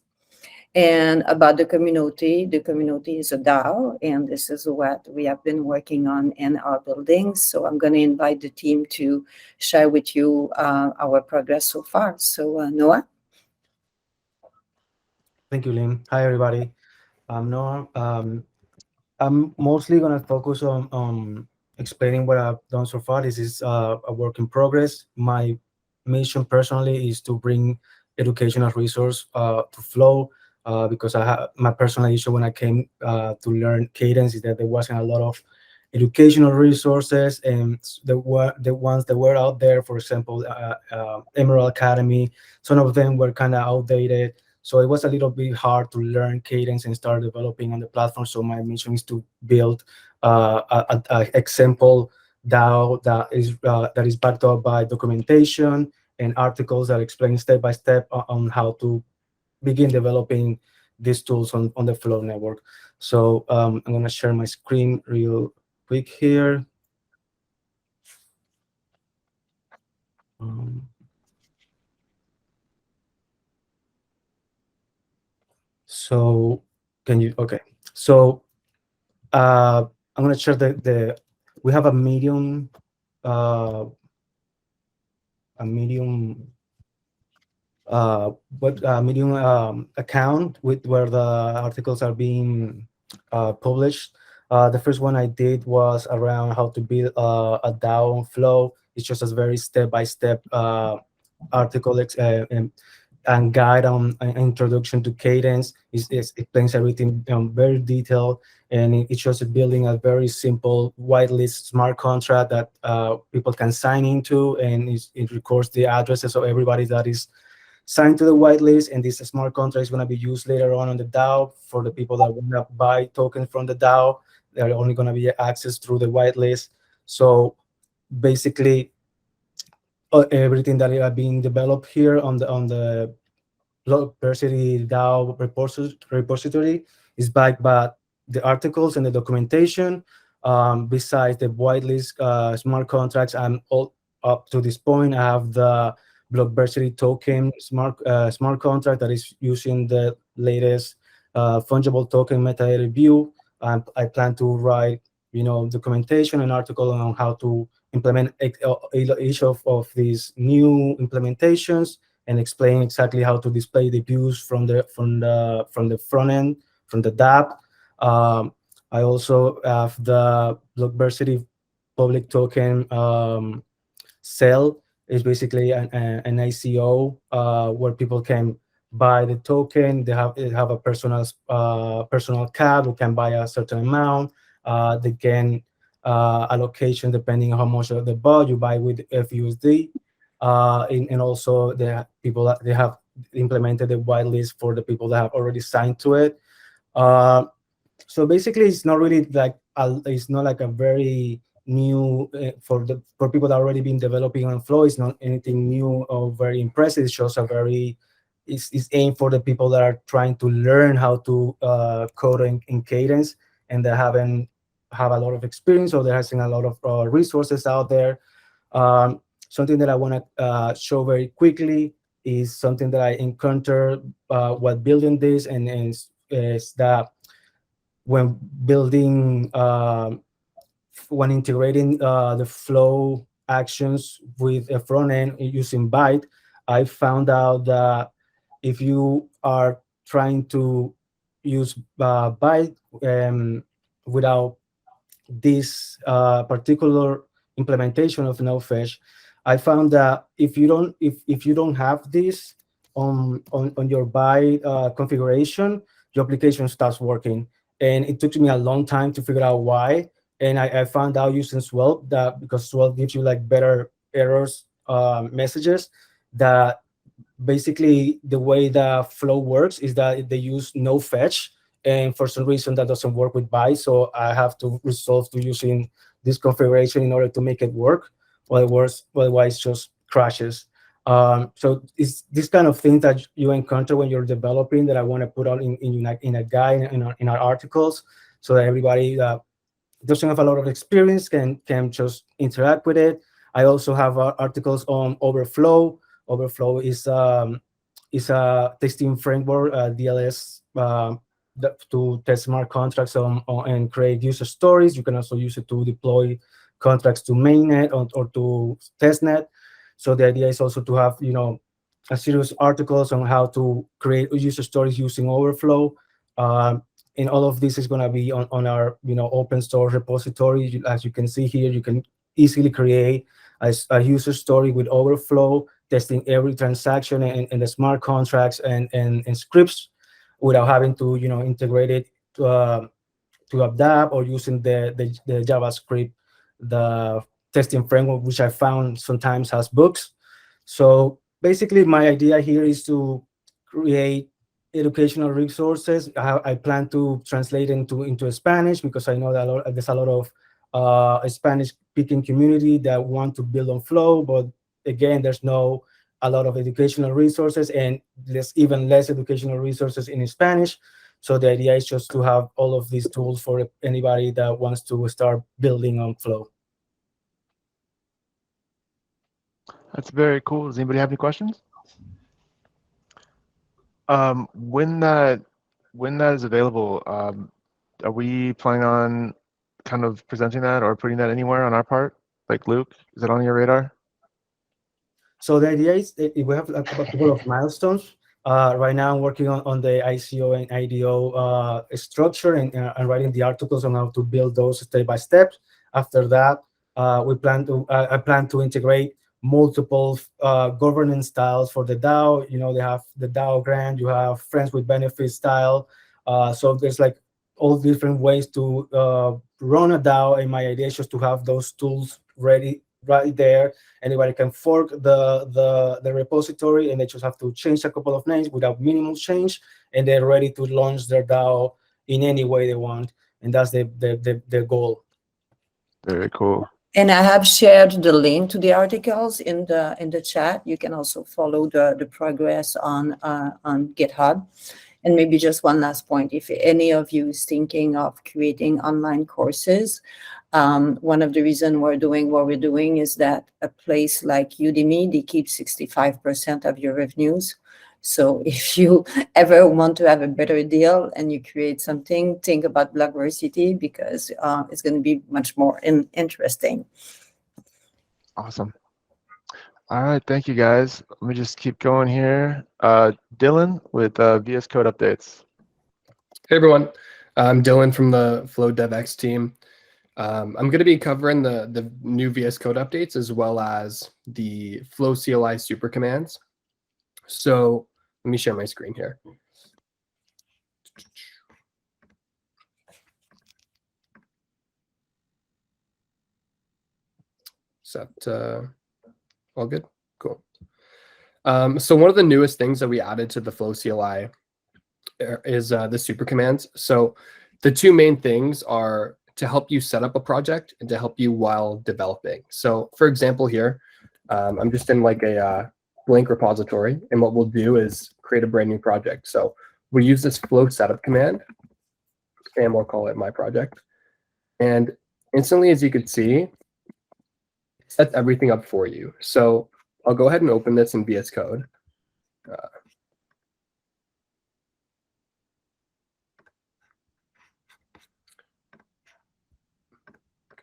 And about the community is a DAO, and this is what we have been working on in our buildings. So I'm going to invite the team to share with you our progress so far. So Noah? Thank you, Lynn. Hi, everybody. I'm Noah. I'm mostly going to focus on explaining what I've done so far. This is a work in progress. My mission personally is to bring educational resource to Flow because I had my personal issue when I came to learn Cadence is that there wasn't a lot of educational resources, and the ones that were out there, for example, Emerald Academy, some of them were kind of outdated. So it was a little bit hard to learn Cadence and start developing on the platform. So my mission is to build a example DAO that is backed up by documentation and articles that explain step by step on how to begin developing these tools on the Flow network. So I'm going to share my screen real quick here. So can you, okay. So I'm going to share we have a Medium Medium account where the articles are being published. The first one I did was around how to build a DAO on Flow. It's just a very step-by-step article and guide on an introduction to Cadence. It explains everything very detailed, and it's just building a very simple whitelist smart contract that people can sign into, and it records the addresses of everybody that is signed to the whitelist, and this smart contract is going to be used later on the DAO for the people that want to buy tokens from the DAO. They're only going to be accessed through the whitelist. So basically, everything that is being developed here on the BlockVeristy DAO repository is backed by the articles and the documentation. Besides the whitelist smart contracts, all up to this point, I have the BlockVeristy token smart contract that is using the latest fungible token metadata view. I plan to write, documentation and article on how to implement each of these new implementations and explain exactly how to display the views from the front end, from the dApp. I also have the BlockVeristy public token sale. Is basically an ICO where people can buy the token. They have a personal cap. Who can buy a certain amount. They can allocation depending on how much of the bot you buy with FUSD. And also they have implemented the whitelist for the people that have already signed to it. So basically, it's not really like it's not like a very new for people that already been developing on Flow. It's not anything new or very impressive. It's just it's aimed for the people that are trying to learn how to code in Cadence, and they haven't have a lot of experience, or they're having a lot of resources out there. Something that I want to show very quickly is something that I encountered while building this, and is that when building when integrating the Flow actions with a front end using Byte, I found out that if you are trying to use Byte without this particular implementation of NoFetch, I found that if you don't have this on your Byte configuration, your application stops working. And it took me a long time to figure out why. And I found out using Swell that because Swell gives you like better errors messages, that basically the way the Flow works is that they use NoFetch, and for some reason that doesn't work with Byte. So I have to resolve to using this configuration in order to make it work. Otherwise it just crashes. So it's this kind of thing that you encounter when you're developing that I want to put out in a guide in our articles, so that everybody doesn't have a lot of experience can just interact with it. I also have articles on Overflow. Overflow is a testing framework, DLS, to test smart contracts and create user stories. You can also use it to deploy contracts to mainnet or to testnet. So the idea is also to have a series of articles on how to create user stories using Overflow. And all of this is going to be on our open source repository. As you can see here, you can easily create a user story with Overflow, testing every transaction and the smart contracts and scripts without having to integrate it to adapt, or using the JavaScript, the testing framework, which I found sometimes has bugs. So basically, my idea here is to create educational resources. I plan to translate into Spanish, because I know that there's a lot of Spanish-speaking community that want to build on Flow, but again, there's no a lot of educational resources, and there's even less educational resources in Spanish. So the idea is just to have all of these tools for anybody that wants to start building on Flow. That's very cool. Does anybody have any questions? When that is available, are we planning on kind of presenting that or putting that anywhere on our part? Like Luke, is it on your radar? So the idea is we have a couple of milestones. Right now, I'm working on the ICO and IDO structure and writing the articles on how to build those step by step. After that, I plan to integrate multiple governance styles for the DAO. You know, they have the DAO grant, you have friends with benefits style. So there's like all different ways to run a DAO, and my idea is just to have those tools ready right there. Anybody can fork the repository, and they just have to change a couple of names without minimal change, and they're ready to launch their DAO in any way they want. And that's the goal. Very cool. And I have shared the link to the articles in the chat. You can also follow the progress on GitHub. And maybe just one last point, if any of you is thinking of creating online courses, one of the reasons we're doing what we're doing is that a place like Udemy, they keep 65% of your revenues. So if you ever want to have a better deal and you create something, think about BlockVeristy, because it's going to be much more interesting. Awesome. All right, thank you guys. Let me just keep going here. Dylan with VS Code updates. Hey everyone, I'm Dylan from the Flow DevX team. I'm going to be covering the new VS Code updates as well as the Flow CLI super commands. So let me share my screen here. Is that all good? Cool. So one of the newest things that we added to the Flow CLI is the super commands. So the two main things are to help you set up a project and to help you while developing. So for example here, I'm just in like a blank repository, and what we'll do is create a brand new project. So we use this flow setup command, and we'll call it my project. And instantly, as you can see, it sets everything up for you. So I'll go ahead and open this in VS Code. Come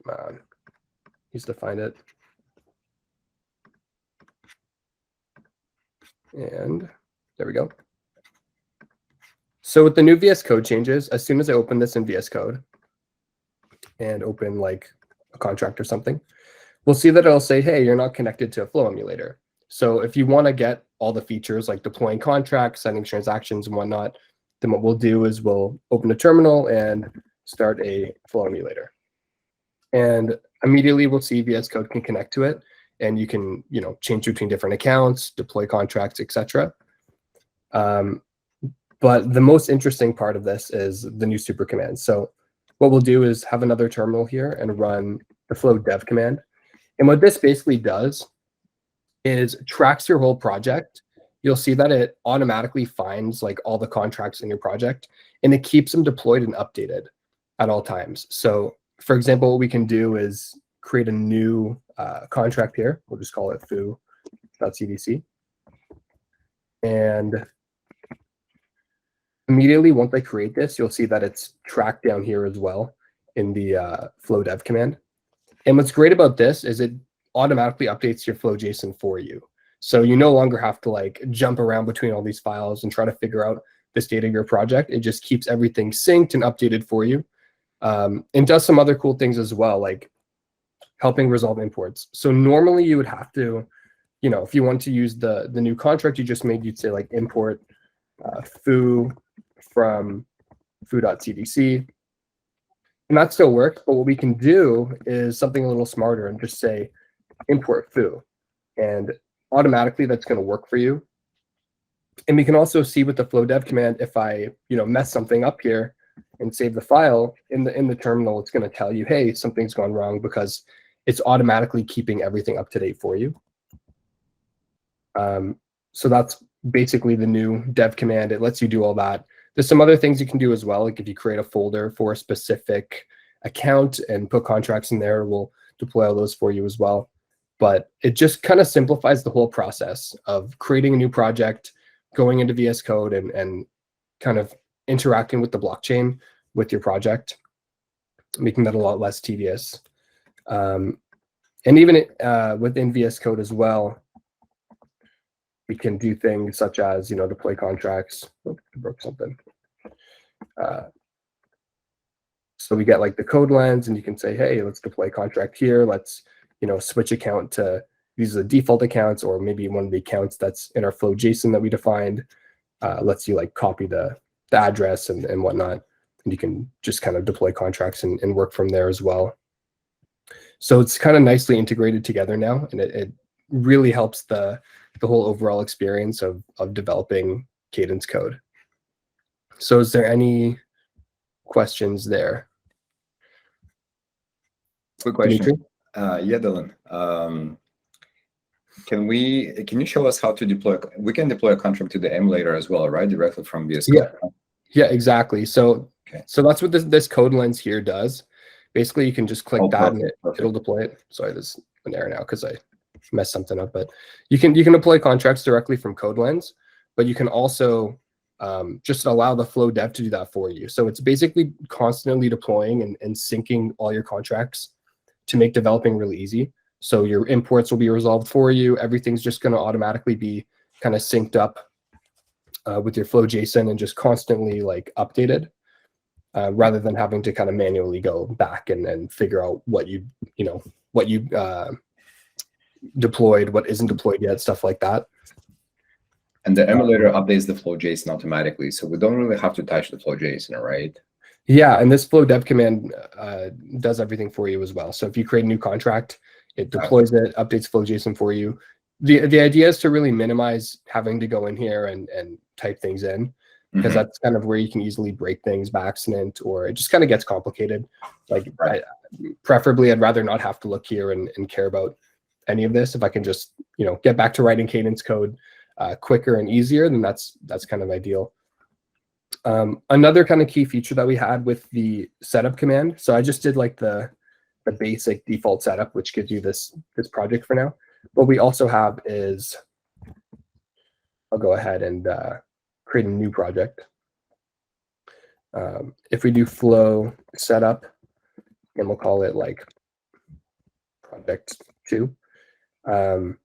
on, needs to find it. And there we go. So with the new VS Code changes, as soon as I open this in VS Code and open like a contract or something, we'll see that it'll say, hey, you're not connected to a Flow emulator. So if you want to get all the features like deploying contracts, sending transactions and whatnot, then what we'll do is we'll open a terminal and start a Flow emulator. And immediately we'll see VS Code can connect to it. And you can, change between different accounts, deploy contracts, etc. But the most interesting part of this is the new super command. So what we'll do is have another terminal here and run the flow dev command. And what this basically does is tracks your whole project. You'll see that it automatically finds like all the contracts in your project, and it keeps them deployed and updated at all times. So for example, what we can do is create a new contract here. We'll just call it foo.cdc. And immediately once I create this, you'll see that it's tracked down here as well in the flow dev command. And what's great about this is it automatically updates your flow JSON for you. So you no longer have to like jump around between all these files and try to figure out the state of your project. It just keeps everything synced and updated for you. And does some other cool things as well, like helping resolve imports. So normally you would have to, if you want to use the new contract you just made, you'd say like import foo from foo.cdc. And that still works, but what we can do is something a little smarter and just say import foo, and automatically that's going to work for you. And we can also see with the flow dev command, if I mess something up here and save the file in the terminal, it's going to tell you, hey, something's gone wrong, because it's automatically keeping everything up to date for you. So that's basically the new dev command. It lets you do all that. There's some other things you can do as well, like if you create a folder for a specific account and put contracts in there, we'll deploy all those for you as well. But it just kind of simplifies the whole process of creating a new project, going into VS Code and kind of interacting with the blockchain with your project, making that a lot less tedious. And even within VS Code as well, we can do things such as, deploy contracts. Oh, I broke something. So we get like the code lens, and you can say, hey, let's deploy contract here. Let's, switch account to these are the default accounts, or maybe one of the accounts that's in our flow JSON that we defined. Lets you like copy the address and whatnot. And you can just kind of deploy contracts and work from there as well. So it's kind of nicely integrated together now, and it really helps the whole overall experience of developing Cadence code. So is there any questions there? Quick question. Dimitri? Yeah, Dylan. Can you show us how to deploy? We can deploy a contract to the emulator as well, right? Directly from VS Code. Yeah, exactly. So that's what this code lens here does. Basically, you can just click that and it'll deploy it. Sorry, there's an error now because I messed something up. But you can deploy contracts directly from code lens, but you can also just allow the flow dev to do that for you. So it's basically constantly deploying and syncing all your contracts to make developing really easy. So your imports will be resolved for you. Everything's just going to automatically be kind of synced up with your flow JSON and just constantly like updated, rather than having to kind of manually go back and figure out what you deployed, what isn't deployed yet, stuff like that. And the emulator updates the flow JSON automatically, so we don't really have to touch the flow JSON, right? Yeah, and this flow dev command does everything for you as well. So if you create a new contract, it deploys it, updates flow JSON for you. The idea is to really minimize having to go in here and type things in, because that's kind of where you can easily break things by accident, or it just kind of gets complicated. Like preferably, I'd rather not have to look here and care about any of this. If I can just get back to writing Cadence code quicker and easier, then that's kind of ideal. Another kind of key feature that we had with the setup command. So I just did like the basic default setup, which gives you this project for now. What we also have is, I'll go ahead and create a new project. If we do flow setup, and we'll call it like project 2, and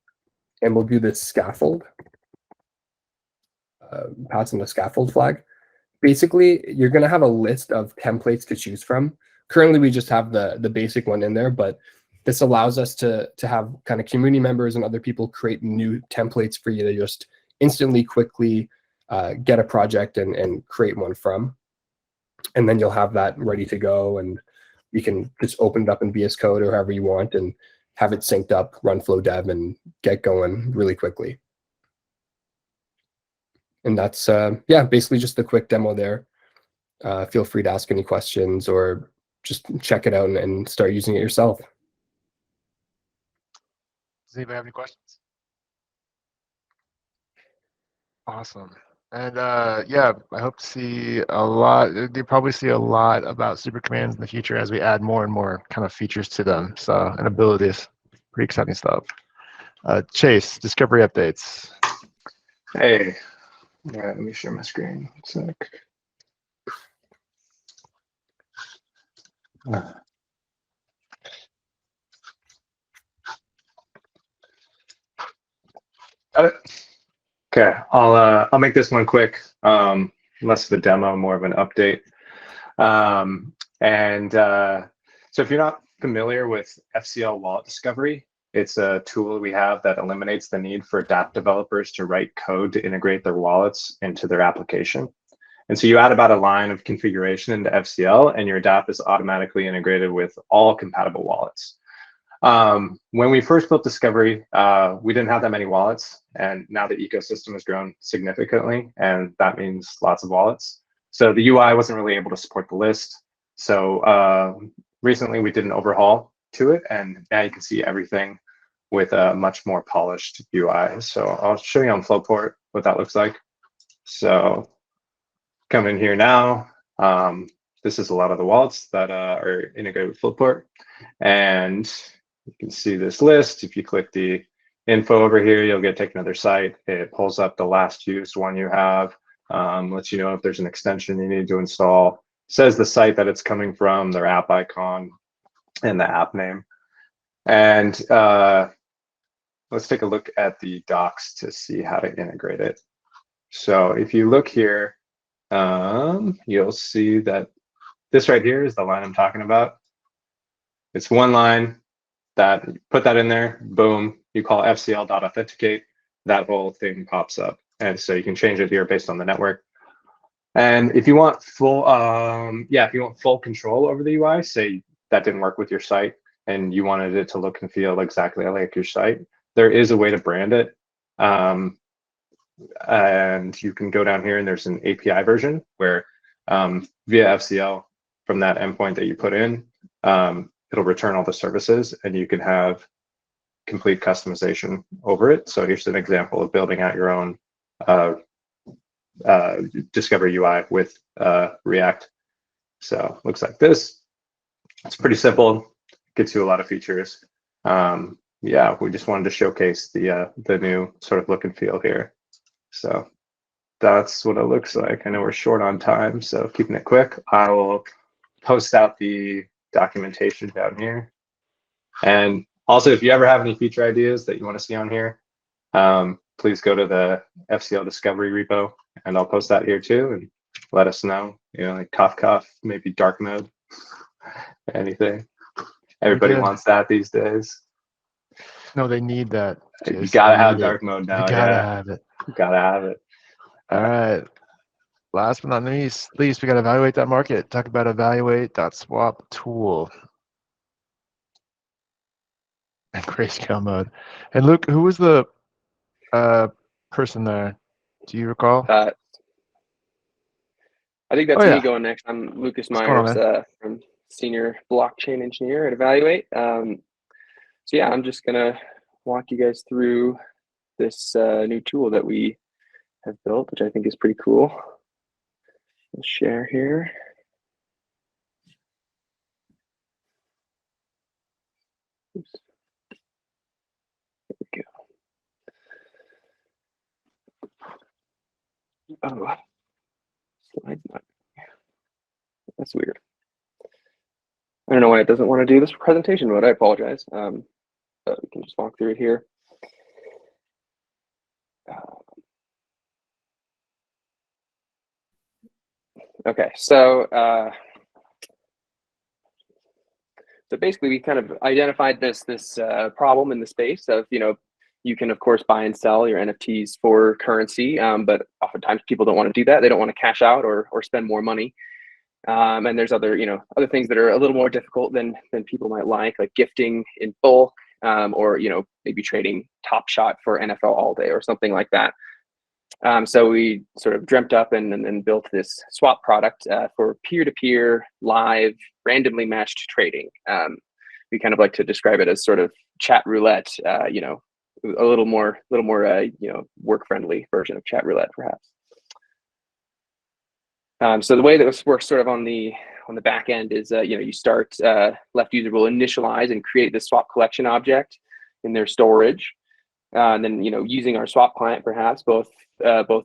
we'll do this scaffold, pass in the scaffold flag. Basically, you're going to have a list of templates to choose from. Currently, we just have the basic one in there, but this allows us to have kind of community members and other people create new templates for you to just instantly, quickly get a project and create one from. And then you'll have that ready to go, and you can just open it up in VS Code or however you want and have it synced up, run flow dev, and get going really quickly. And that's, basically just the quick demo there. Feel free to ask any questions or just check it out and start using it yourself. Does anybody have any questions? Awesome. And I hope to see a lot. You probably see a lot about super commands in the future as we add more and more kind of features to them. So, and abilities, pretty exciting stuff. Chase, discovery updates. Hey, yeah, let me share my screen. 1 sec. Got it. Okay, I'll make this one quick. Less of a demo, more of an update. So if you're not familiar with FCL wallet discovery, it's a tool we have that eliminates the need for dApp developers to write code to integrate their wallets into their application. And so you add about a line of configuration into FCL, and your dApp is automatically integrated with all compatible wallets. When we first built Discovery, we didn't have that many wallets, and now the ecosystem has grown significantly, and that means lots of wallets. So the UI wasn't really able to support the list. So recently we did an overhaul to it, and now you can see everything with a much more polished UI. So I'll show you on Flowport what that looks like. So come in here now. This is a lot of the wallets that are integrated with Flowport, and you can see this list. If you click the info over here, you'll get taken to their site. It pulls up the last used one you have, lets you know if there's an extension you need to install, says the site that it's coming from, their app icon, and the app name. And let's take a look at the docs to see how to integrate it. So if you look here, you'll see that this right here is the line I'm talking about. It's one line. That put that in there, boom, you call fcl.authenticate, that whole thing pops up. And so you can change it here based on the network. And if you want full, if you want full control over the UI, say that didn't work with your site and you wanted it to look and feel exactly like your site, there is a way to brand it. And you can go down here and there's an API version where via FCL from that endpoint that you put in, it'll return all the services and you can have complete customization over it. So here's an example of building out your own Discovery UI with React. So looks like this. It's pretty simple, gets you a lot of features. Yeah, we just wanted to showcase the new sort of look and feel here. So that's what it looks like. I know we're short on time, so keeping it quick. I will post out the documentation down here. And also, if you ever have any feature ideas that you want to see on here, please go to the FCL Discovery repo, and I'll post that here too, and let us know. You know, like cough, maybe dark mode, anything. Everybody wants that these days. No, they need that. You gotta have dark mode now. You gotta have it. You gotta have it. All right. Last but not least, we got to evaluate that market. Talk about evaluate.swap tool and grayscale mode. And Luke, who was the person there? Do you recall? I think that's me going next. I'm Lucas Myers, from Senior Blockchain Engineer at Evaluate. So yeah, I'm just gonna walk you guys through this new tool that we have built, which I think is pretty cool. Let's share here. Oops. There we go. Oh, slide's not. That's weird. I don't know why it doesn't want to do this presentation mode. I apologize. But we can just walk through it here. Okay, so basically we kind of identified this problem in the space of, you know, you can of course buy and sell your NFTs for currency, but oftentimes people don't want to do that. They don't want to cash out or spend more money. And there's other things that are a little more difficult than people might like gifting in bulk, or maybe trading Top Shot for NFL All Day or something like that. So we sort of dreamt up and built this swap product for peer-to-peer, live, randomly matched trading. We kind of like to describe it as sort of chat roulette, a little more work-friendly version of chat roulette, perhaps. So the way that this works sort of on the back end is, you start, left user will initialize and create this swap collection object in their storage. And then, using our swap client, perhaps both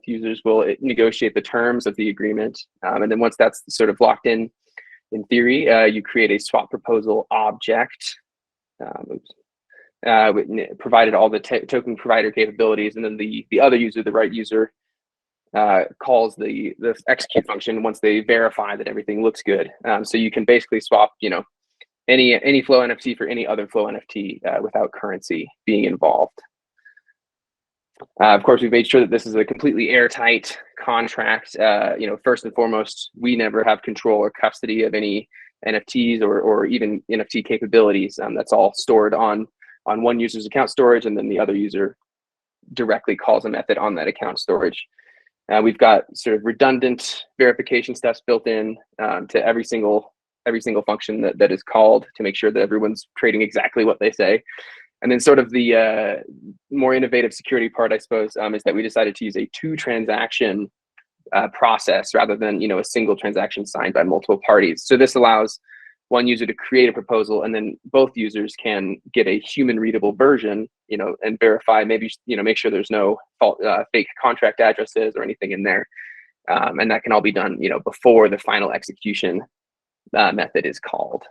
users will negotiate the terms of the agreement. And then once that's sort of locked in theory, you create a swap proposal object, provided all the token provider capabilities. And then the other user, the right user, calls the execute function once they verify that everything looks good. So you can basically swap, any flow NFT for any other flow NFT without currency being involved. Of course, we've made sure that this is a completely airtight contract. First and foremost, we never have control or custody of any NFTs or even NFT capabilities. That's all stored on one user's account storage, and then the other user directly calls a method on that account storage. We've got sort of redundant verification steps built in to every single function that is called to make sure that everyone's trading exactly what they say. And then sort of the more innovative security part, I suppose, is that we decided to use a 2-transaction process rather than a single transaction signed by multiple parties. So this allows one user to create a proposal, and then both users can get a human readable version, and verify, maybe make sure there's no fake contract addresses or anything in there, and that can all be done before the final execution method is called.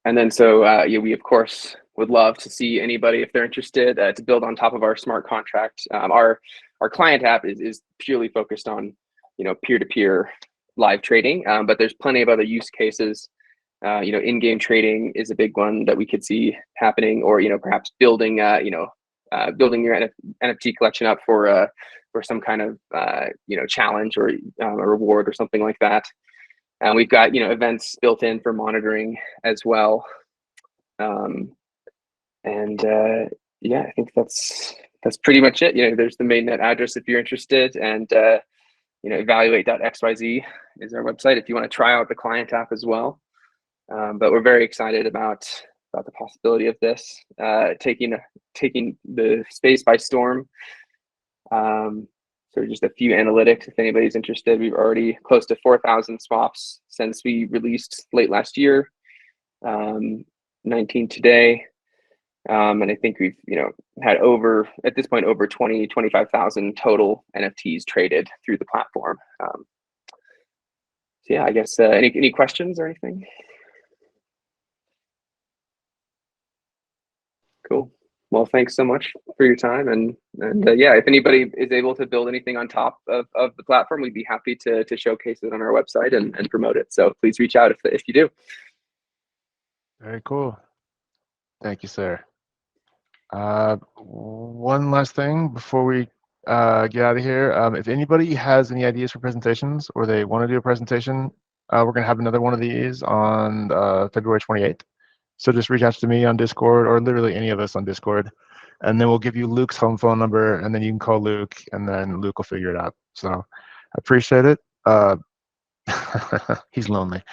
And then we of course would love to see anybody, if they're interested, to build on top of our smart contract. Our client app is purely focused on peer-to-peer live trading, but there's plenty of other use cases. In-game trading is a big one that we could see happening, or perhaps building building your NFT collection up for some kind of challenge or a reward or something like that. And we've got events built in for monitoring as well. Yeah, I think that's pretty much it. There's the mainnet address if you're interested, and evaluate.xyz is our website if you want to try out the client app as well. But we're very excited about the possibility of this taking the space by storm. So just a few analytics, if anybody's interested. We've already close to 4,000 swaps since we released late last year, 19 today. And I think we've had at this point over 25,000 total NFTs traded through the platform. So yeah, I guess any questions or anything? Cool. Well, thanks so much for your time, and yeah, if anybody is able to build anything on top of the platform, we'd be happy to showcase it on our website and promote it. So please reach out if you do. Very cool. Thank you, sir. One last thing before we get out of here. If anybody has any ideas for presentations, or they want to do a presentation, we're going to have another one of these on February 28th. So just reach out to me on Discord, or literally any of us on Discord, and then we'll give you Luke's home phone number, and then you can call Luke, and then Luke will figure it out. So I appreciate it. He's lonely.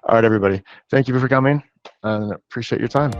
All right, everybody. Thank you for coming, and appreciate your time.